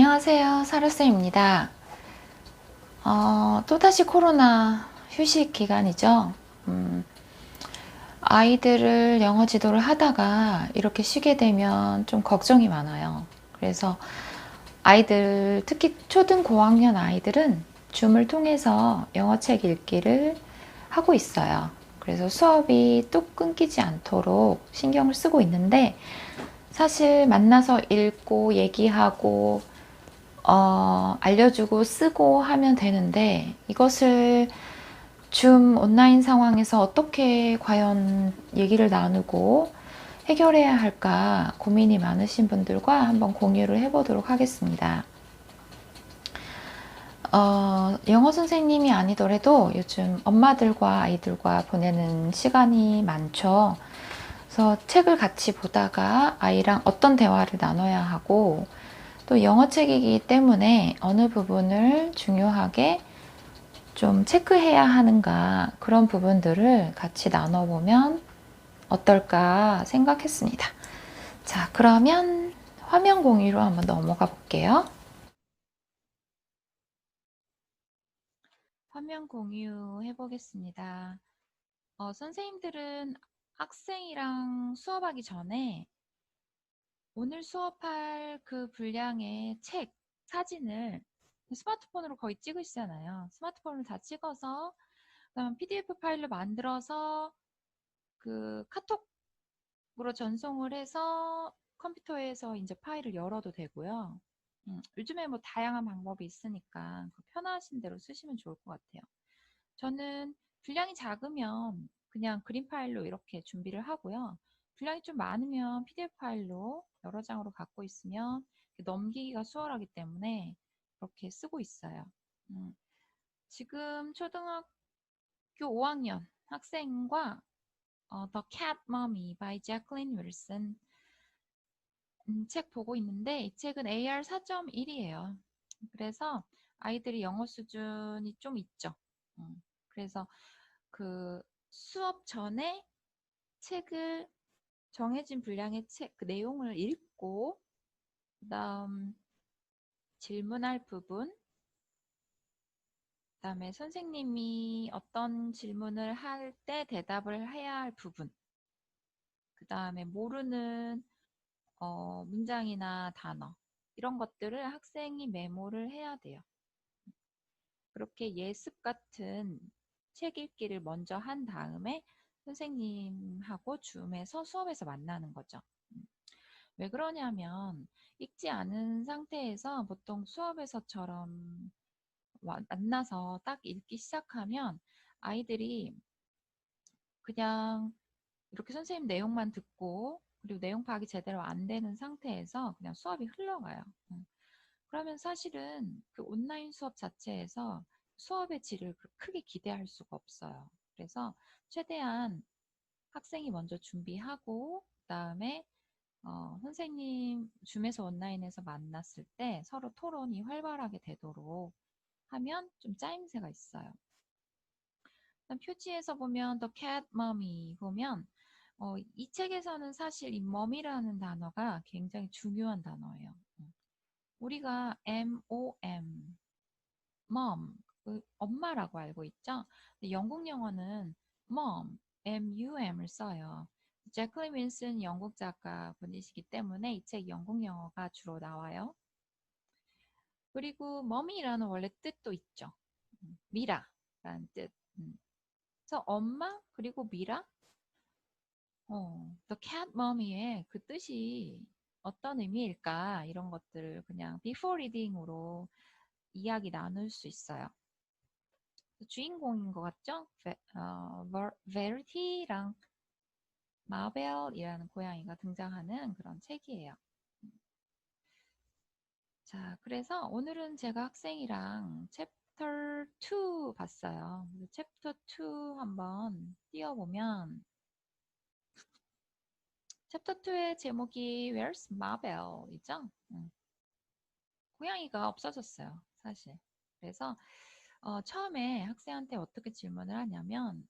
안녕하세요. 사루쌤입니다. 또다시 코로나 휴식 기간이죠. 아이들을 영어 지도를 하다가 이렇게 쉬게 되면 좀 걱정이 많아요. 그래서 아이들, 특히 초등 고학년 아이들은 줌을 통해서 영어책 읽기를 하고 있어요. 그래서 수업이 뚝 끊기지 않도록 신경을 쓰고 있는데, 사실 만나서 읽고 얘기하고 알려주고 쓰고 하면 되는데, 이것을 줌 온라인 상황에서 어떻게 과연 얘기를 나누고 해결해야 할까 고민이 많으신 분들과 한번 공유를 해보도록 하겠습니다. 영어 선생님이 아니더라도 요즘 엄마들과 아이들과 보내는 시간이 많죠. 그래서 책을 같이 보다가 아이랑 어떤 대화를 나눠야 하고, 또 영어책이기 때문에 어느 부분을 중요하게 좀 체크해야 하는가, 그런 부분들을 같이 나눠보면 어떨까 생각했습니다. 자, 그러면 화면 공유로 한번 넘어가 볼게요. 화면 공유 해보겠습니다. 선생님들은 학생이랑 수업하기 전에 오늘 수업할 그 분량의 책, 사진을 스마트폰으로 거의 찍으시잖아요. 스마트폰을 다 찍어서 그다음 PDF 파일로 만들어서 그 카톡으로 전송을 해서 컴퓨터에서 이제 파일을 열어도 되고요. 요즘에 뭐 다양한 방법이 있으니까 그 편하신 대로 쓰시면 좋을 것 같아요. 저는 분량이 작으면 그냥 그림 파일로 이렇게 준비를 하고요. 분량이 좀 많으면 PDF 파일로 여러 장으로 갖고 있으면 넘기기가 수월하기 때문에 그렇게 쓰고 있어요. 지금 초등학교 5학년 학생과 The Cat Mommy by Jacqueline Wilson 책 보고 있는데, 이 책은 AR 4.1이에요. 그래서 아이들이 영어 수준이 좀 있죠. 그래서 그 수업 전에 책을 정해진 분량의 책, 그 내용을 읽고, 그다음 질문할 부분, 그다음에 선생님이 어떤 질문을 할 때 대답을 해야 할 부분, 그다음에 모르는 문장이나 단어, 이런 것들을 학생이 메모를 해야 돼요. 그렇게 예습 같은 책 읽기를 먼저 한 다음에 선생님하고 줌에서 수업에서 만나는 거죠. 왜 그러냐면, 읽지 않은 상태에서 보통 수업에서처럼 만나서 딱 읽기 시작하면 아이들이 그냥 이렇게 선생님 내용만 듣고, 그리고 내용 파악이 제대로 안 되는 상태에서 그냥 수업이 흘러가요. 그러면 사실은 그 온라인 수업 자체에서 수업의 질을 크게 기대할 수가 없어요. 그래서 최대한 학생이 먼저 준비하고, 그다음에 선생님 줌에서 온라인에서 만났을 때 서로 토론이 활발하게 되도록 하면 좀 짜임새가 있어요. 표지에서 보면 The Cat Mommy 보면 이 책에서는 사실 이 mom이라는 단어가 굉장히 중요한 단어예요. 우리가 M-O-M, mom, 그 엄마라고 알고 있죠? 근데 영국 영어는 mom, M-U-M을 써요. 제클린 윈슨 영국 작가 분이시기 때문에 이 책 영국 영어가 주로 나와요. 그리고 mom이라는 원래 뜻도 있죠. 미라라는 뜻. 그래서 엄마 그리고 미라, The Cat Mommy의 그 뜻이 어떤 의미일까, 이런 것들을 그냥 before reading으로 이야기 나눌 수 있어요. 주인공인 것 같죠? 베리티랑 마벨이라는 고양이가 등장하는 그런 책이에요. 자, 그래서 오늘은 제가 학생이랑 챕터 2 봤어요. 챕터 2 한번 띄워보면, 챕터 2의 제목이 Where's Mabel? 이죠? 고양이가 없어졌어요, 사실. 그래서 처음에 학생한테 어떻게 질문을 하냐면,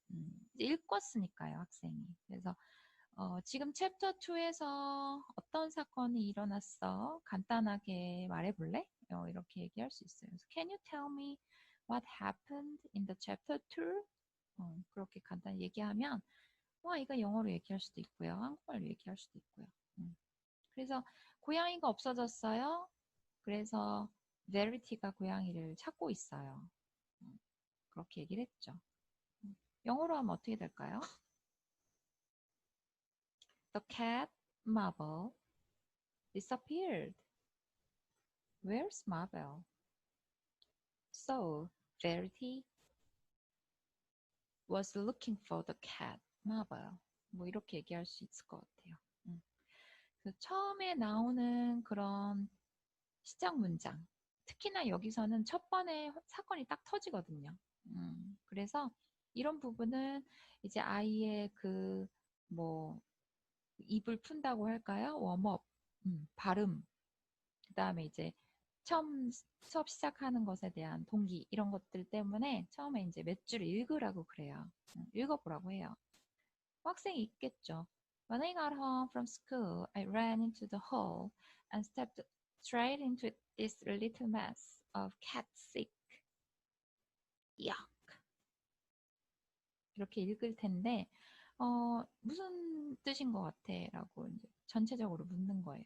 읽었으니까요, 학생이. 그래서 지금 챕터 2에서 어떤 사건이 일어났어? 간단하게 말해볼래? 이렇게 얘기할 수 있어요. 그래서 Can you tell me what happened in the chapter 2? 그렇게 간단히 얘기하면 이거 영어로 얘기할 수도 있고요. 한국말로 얘기할 수도 있고요. 그래서 고양이가 없어졌어요. 그래서 Verity가 고양이를 찾고 있어요. 그렇게 얘기를 했죠. 영어로 하면 어떻게 될까요? The cat Marble disappeared. Where's Marble? So Verity was looking for the cat Marble. 뭐 이렇게 얘기할 수 있을 것 같아요. 그래서 처음에 나오는 그런 시작 문장, 특히나 여기서는 첫 번에 사건이 딱 터지거든요. 그래서 이런 부분은 이제 아이의 입을 푼다고 할까요? 웜업, 발음, 그 다음에 이제 처음 수업 시작하는 것에 대한 동기, 이런 것들 때문에 처음에 이제 몇 줄을 읽으라고 그래요. 읽어보라고 해요. 학생이 있겠죠. When I got home from school, I ran into the hall and stepped straight into this little mess of cat sick. Yuck. 이렇게 읽을 텐데, 무슨 뜻인 것 같아? 라고 이제 전체적으로 묻는 거예요.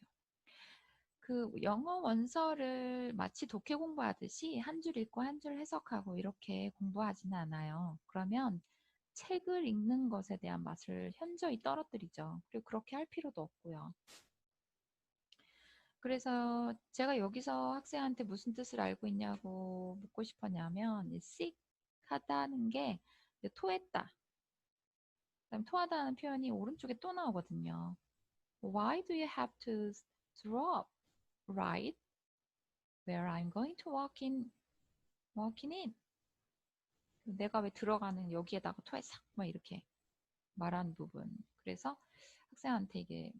그 영어 원서를 마치 독해 공부하듯이 한 줄 읽고 한 줄 해석하고 이렇게 공부하지는 않아요. 그러면 책을 읽는 것에 대한 맛을 현저히 떨어뜨리죠. 그리고 그렇게 할 필요도 없고요. 그래서 제가 여기서 학생한테 무슨 뜻을 알고 있냐고 묻고 싶었냐면 sick 하다는 게 토했다. 그다음 토하다는 표현이 오른쪽에 또 나오거든요. Why do you have to throw up? Right? Where I'm going to walking in. 내가 왜 들어가는 여기에다가 토했어? 막 이렇게 말하는 부분. 그래서 학생한테 이게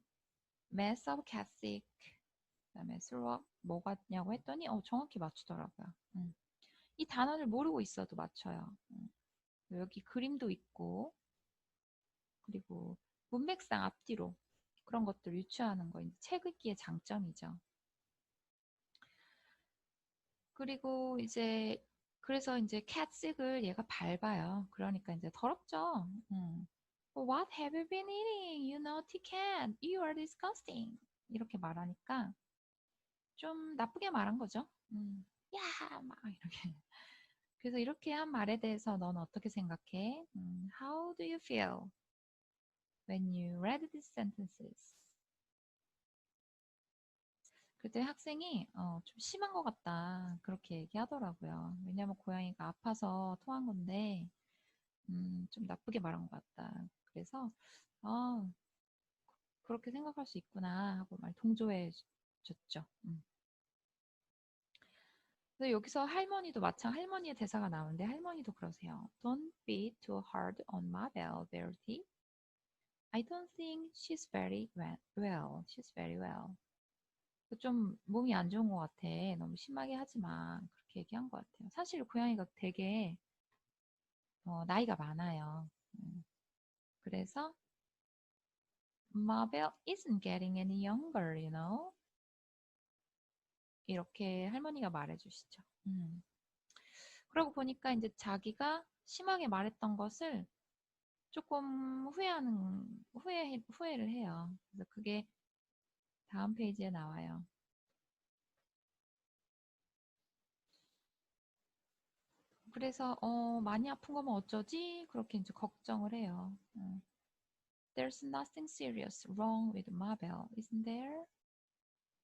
mess up cat sick 그다음에 throw up 뭐 같냐고 했더니 정확히 맞추더라고요. 이 단어를 모르고 있어도 맞춰요. 여기 그림도 있고 그리고 문맥상 앞뒤로 그런 것들 유추하는 거 이제 책 읽기의 장점이죠. 그리고 이제 그래서 이제 캣식을 얘가 밟아요. 그러니까 이제 더럽죠. What have you been eating? You naughty cat. You are disgusting. 이렇게 말하니까 좀 나쁘게 말한 거죠. 야, 막 이렇게. 그래서 이렇게 한 말에 대해서 넌 어떻게 생각해? How do you feel when you read these sentences? 그때 학생이 좀 심한 것 같다 그렇게 얘기하더라고요. 왜냐면 고양이가 아파서 토한 건데 좀 나쁘게 말한 것 같다. 그래서 그렇게 생각할 수 있구나 하고 말 동조해 줬죠. 그래서 여기서 할머니의 대사가 나오는데 할머니도 그러세요. Don't be too hard on Mabel, Verity. I don't think she's very well. She's very well. 좀 몸이 안 좋은 것 같아. 너무 심하게 하지 마. 그렇게 얘기한 것 같아요. 사실 고양이가 되게 나이가 많아요. 그래서 Mabel isn't getting any younger, you know. 이렇게 할머니가 말해주시죠. 그러고 보니까 이제 자기가 심하게 말했던 것을 조금 후회를 해요. 그래서 그게 다음 페이지에 나와요. 그래서 많이 아픈 거면 어쩌지? 그렇게 이제 걱정을 해요. There's nothing serious wrong with Mabel, isn't there?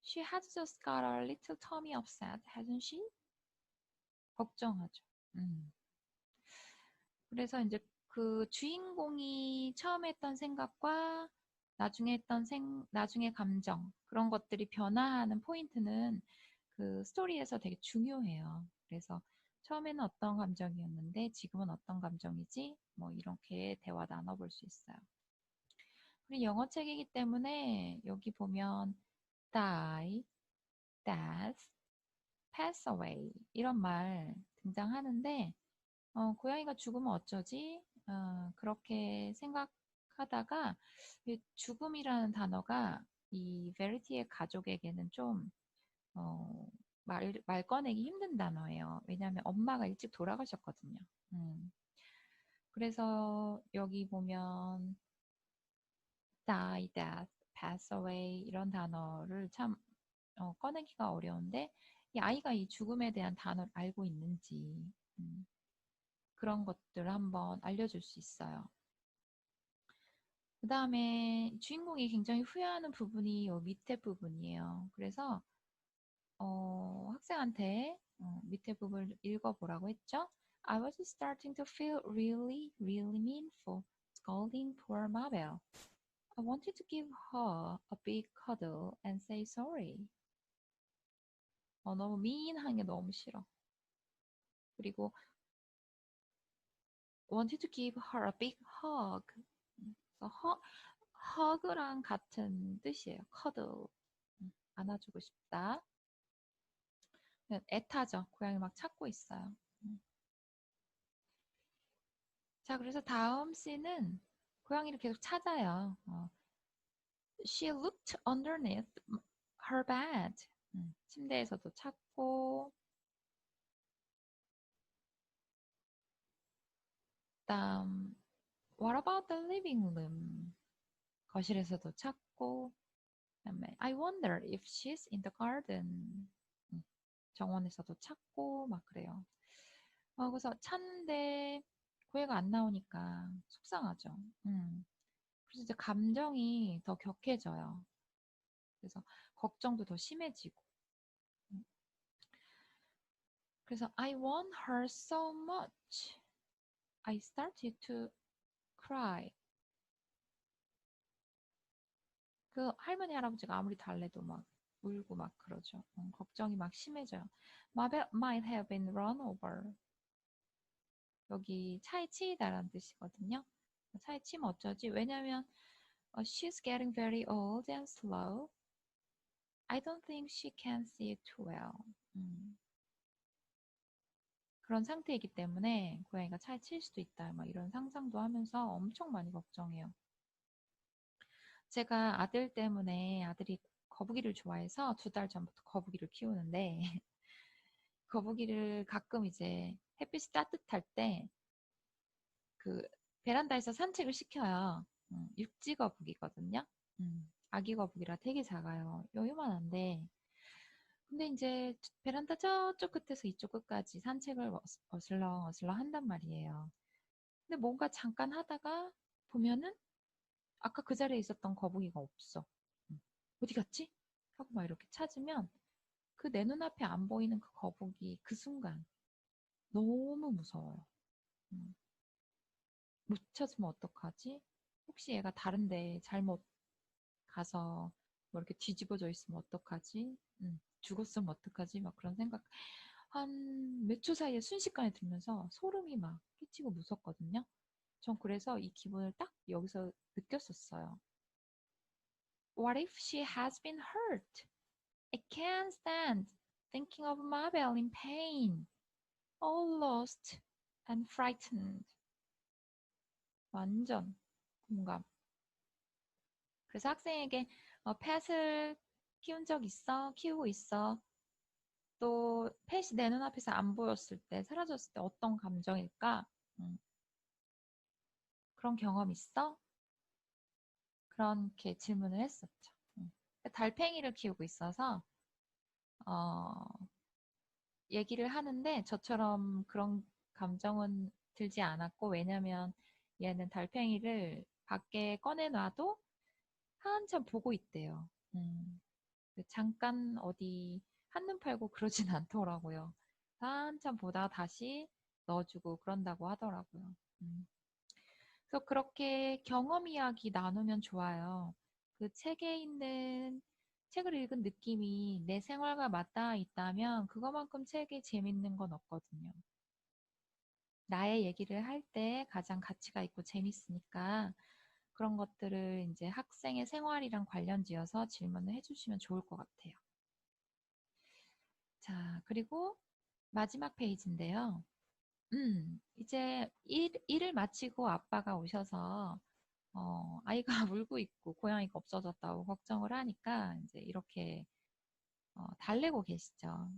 She has just got a little tummy upset, hasn't she? 걱정하죠. 그래서 이제 그 주인공이 처음에 했던 생각과 나중에 감정 그런 것들이 변화하는 포인트는 그 스토리에서 되게 중요해요. 그래서 처음에는 어떤 감정이었는데 지금은 어떤 감정이지? 뭐 이렇게 대화 나눠볼 수 있어요. 그리고 영어 책이기 때문에 여기 보면 die, death, pass away 이런 말 등장하는데 고양이가 죽으면 어쩌지? 그렇게 생각하다가 죽음이라는 단어가 이 베리티의 가족에게는 좀 말 꺼내기 힘든 단어예요. 왜냐하면 엄마가 일찍 돌아가셨거든요. 그래서 여기 보면 die, death, pass away 이런 단어를 참 꺼내기가 어려운데 이 아이가 이 죽음에 대한 단어를 알고 있는지 그런 것들을 한번 알려줄 수 있어요. 그 다음에 주인공이 굉장히 후회하는 부분이 요 밑에 부분이에요. 그래서 학생한테 밑에 부분을 읽어보라고 했죠. I was starting to feel really, really mean for scolding poor Mabel. I wanted to give her a big cuddle and say sorry. 너무 mean한 게 너무 싫어. 그리고 wanted to give her a big hug. hug랑 같은 뜻이에요. cuddle. 안아주고 싶다. 애타죠. 고양이 막 찾고 있어요. 자, 그래서 다음 씬은 고양이를 계속 찾아요. She looked underneath her bed. 침대에서도 찾고, 그다음 What about the living room? 거실에서도 찾고, 그다음에 I wonder if she's in the garden. 정원에서도 찾고 막 그래요. 그래서 찾는데 고해가 안 나오니까 속상하죠. 그래서 이제 감정이 더 격해져요. 그래서 걱정도 더 심해지고. 그래서 I want her so much. I started to cry. 그 할머니 할아버지가 아무리 달래도 막 울고 막 그러죠. 걱정이 막 심해져요. Mabel might have been run over. 여기 차에 치이다라는 뜻이거든요. 차에 치면 어쩌지? 왜냐면 she's getting very old and slow. I don't think she can see too well. 그런 상태이기 때문에 고양이가 차에 칠 수도 있다. 막 이런 상상도 하면서 엄청 많이 걱정해요. 제가 아들 때문에 아들이 거북이를 좋아해서 2달 전부터 거북이를 키우는데 거북이를 가끔 이제 햇빛이 따뜻할 때 그 베란다에서 산책을 시켜요. 육지 거북이거든요. 아기 거북이라 되게 작아요. 요만한데 근데 이제 베란다 저쪽 끝에서 이쪽 끝까지 산책을 어슬렁어슬렁 한단 말이에요. 근데 뭔가 잠깐 하다가 보면은 아까 그 자리에 있었던 거북이가 없어. 어디 갔지? 하고 막 이렇게 찾으면 그 내 눈앞에 안 보이는 그 거북이 그 순간 너무 무서워요. 못 찾으면 어떡하지? 혹시 얘가 다른데 잘못 가서 뭐 이렇게 뒤집어져 있으면 어떡하지? 죽었으면 어떡하지? 막 그런 생각 한 몇 초 사이에 순식간에 들면서 소름이 막 끼치고 무섭거든요. 전 그래서 이 기분을 딱 여기서 느꼈었어요. What if she has been hurt? I can't stand thinking of Mabel in pain, all lost and frightened. 완전 공감. 그래서 학생에게 펫을 키운 적 있어? 키우고 있어? 또 펫이 내 눈앞에서 안 보였을 때, 사라졌을 때 어떤 감정일까? 그런 경험 있어? 그렇게 질문을 했었죠. 달팽이를 키우고 있어서 얘기를 하는데 저처럼 그런 감정은 들지 않았고 왜냐면 얘는 달팽이를 밖에 꺼내놔도 한참 보고 있대요. 잠깐 어디 한눈 팔고 그러진 않더라고요. 한참 보다 다시 넣어주고 그런다고 하더라고요. 그래서 그렇게 경험 이야기 나누면 좋아요. 그 책에 있는 책을 읽은 느낌이 내 생활과 맞닿아 있다면 그거만큼 책이 재밌는 건 없거든요. 나의 얘기를 할 때 가장 가치가 있고 재밌으니까 그런 것들을 이제 학생의 생활이랑 관련 지어서 질문을 해주시면 좋을 것 같아요. 자, 그리고 마지막 페이지인데요. 이제 일을 마치고 아빠가 오셔서 아이가 울고 있고 고양이가 없어졌다고 걱정을 하니까 이제 이렇게 달래고 계시죠.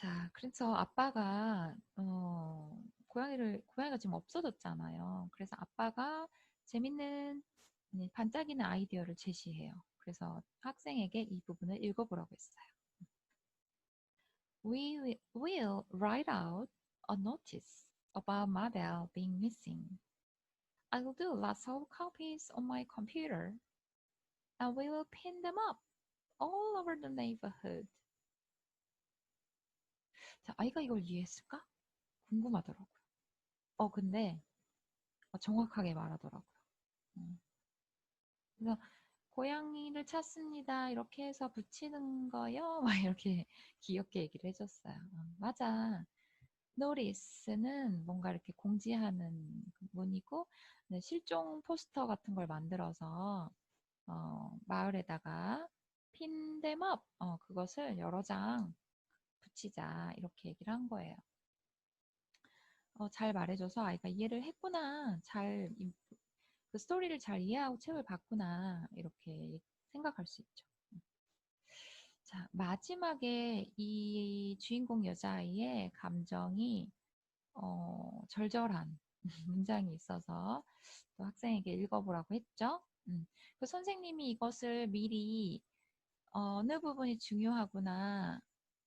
자, 그래서 아빠가 고양이가 지금 없어졌잖아요. 그래서 아빠가 재밌는 반짝이는 아이디어를 제시해요. 그래서 학생에게 이 부분을 읽어보라고 했어요. We will write out a notice about Mabel being missing. I will do lots of copies on my computer, and we will pin them up all over the neighborhood. 자, 아이가 이걸 이해했을까? 궁금하더라고요. 근데 정확하게 말하더라고요. 그래서 고양이를 찾습니다. 이렇게 해서 붙이는 거요. 막 이렇게 귀엽게 얘기를 해줬어요. 맞아. 노리스는 뭔가 이렇게 공지하는 문이고 실종 포스터 같은 걸 만들어서 마을에다가 핀댐업 그것을 여러 장 붙이자 이렇게 얘기를 한 거예요. 잘 말해줘서 아이가 이해를 했구나. 그 스토리를 잘 이해하고 책을 봤구나. 이렇게 생각할 수 있죠. 자, 마지막에 이 주인공 여자아이의 감정이 절절한 문장이 있어서 또 학생에게 읽어보라고 했죠. 그 선생님이 이것을 미리 어느 부분이 중요하구나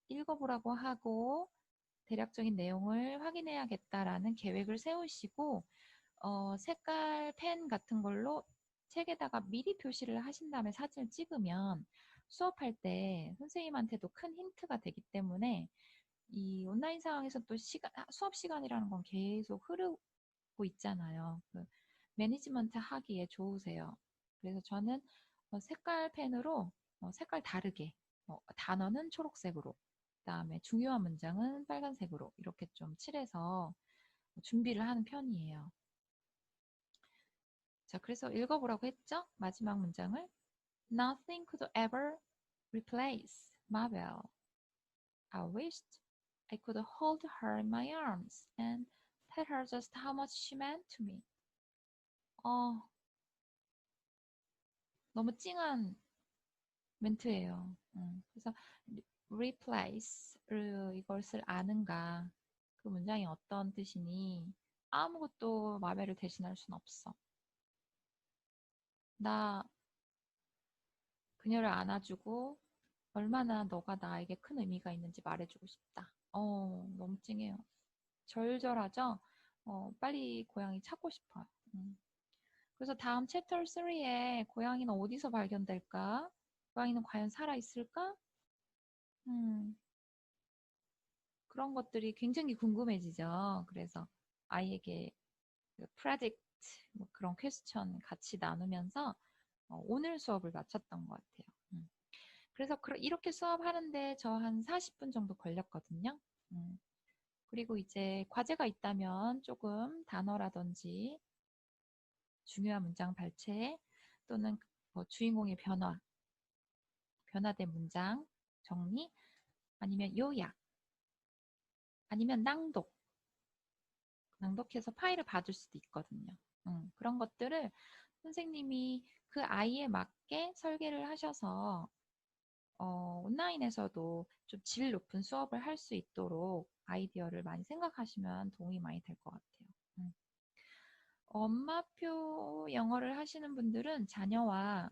읽어보라고 하고 대략적인 내용을 확인해야겠다라는 계획을 세우시고 색깔 펜 같은 걸로 책에다가 미리 표시를 하신 다음에 사진을 찍으면 수업할 때 선생님한테도 큰 힌트가 되기 때문에 이 온라인 상황에서 또 수업 시간이라는 건 계속 흐르고 있잖아요. 그 매니지먼트 하기에 좋으세요. 그래서 저는 색깔 펜으로 색깔 다르게 단어는 초록색으로 그다음에 중요한 문장은 빨간색으로 이렇게 좀 칠해서 준비를 하는 편이에요. 자, 그래서 읽어보라고 했죠? 마지막 문장을 Nothing could ever replace Mabel. I wished I could hold her in my arms and tell her just how much she meant to me. 너무 찡한 멘트예요. 그래서 replace 이것을 아는가 그 문장이 어떤 뜻이니 아무것도 마벨을 대신할 순 없어. 나 그녀를 안아주고 얼마나 너가 나에게 큰 의미가 있는지 말해주고 싶다. 너무 찡해요. 절절하죠? 빨리 고양이 찾고 싶어요. 그래서 다음 챕터 3에 고양이는 어디서 발견될까? 고양이는 과연 살아있을까? 그런 것들이 굉장히 궁금해지죠. 그래서 아이에게 predict 뭐 그런 퀘스천 같이 나누면서 오늘 수업을 마쳤던 것 같아요. 그래서 이렇게 수업하는데 저 한 40분 정도 걸렸거든요. 그리고 이제 과제가 있다면 조금 단어라든지 중요한 문장 발췌 또는 뭐 주인공의 변화된 문장 정리 아니면 요약 아니면 낭독해서 파일을 받을 수도 있거든요. 그런 것들을 선생님이 그 아이에 맞게 설계를 하셔서 온라인에서도 좀 질 높은 수업을 할 수 있도록 아이디어를 많이 생각하시면 도움이 많이 될 것 같아요. 엄마표 영어를 하시는 분들은 자녀와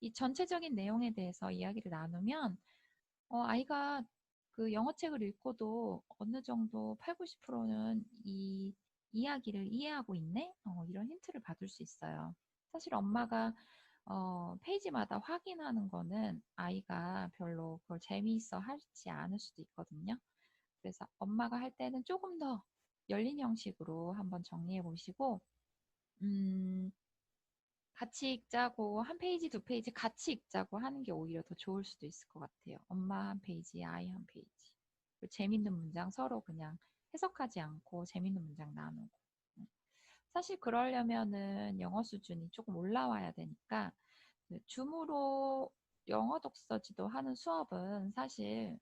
이 전체적인 내용에 대해서 이야기를 나누면 아이가 그 영어책을 읽고도 어느 정도 8, 90%는 이 이야기를 이해하고 있네? 이런 힌트를 받을 수 있어요. 사실 엄마가 페이지마다 확인하는 거는 아이가 별로 그걸 재미있어 하지 않을 수도 있거든요. 그래서 엄마가 할 때는 조금 더 열린 형식으로 한번 정리해 보시고 같이 읽자고 한 페이지, 두 페이지 같이 읽자고 하는 게 오히려 더 좋을 수도 있을 것 같아요. 엄마 한 페이지, 아이 한 페이지. 재밌는 문장 서로 그냥 해석하지 않고 재밌는 문장 나누고. 사실 그러려면은 영어 수준이 조금 올라와야 되니까 줌으로 영어 독서지도 하는 수업은 사실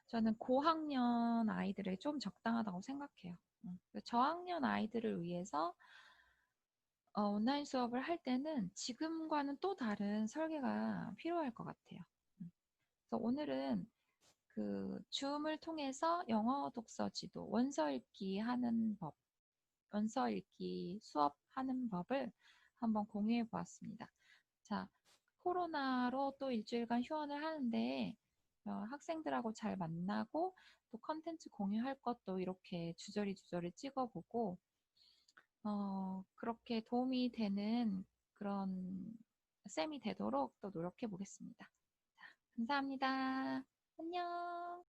저는 고학년 아이들에게 좀 적당하다고 생각해요. 저학년 아이들을 위해서 온라인 수업을 할 때는 지금과는 또 다른 설계가 필요할 것 같아요. 그래서 오늘은 그 줌을 통해서 영어 독서 지도, 원서 읽기 하는 법, 원서 읽기 수업하는 법을 한번 공유해 보았습니다. 자, 코로나로 또 일주일간 휴원을 하는데 학생들하고 잘 만나고 또 컨텐츠 공유할 것도 이렇게 주저리 찍어보고 그렇게 도움이 되는 그런 셈이 되도록 또 노력해 보겠습니다. 자, 감사합니다. 안녕.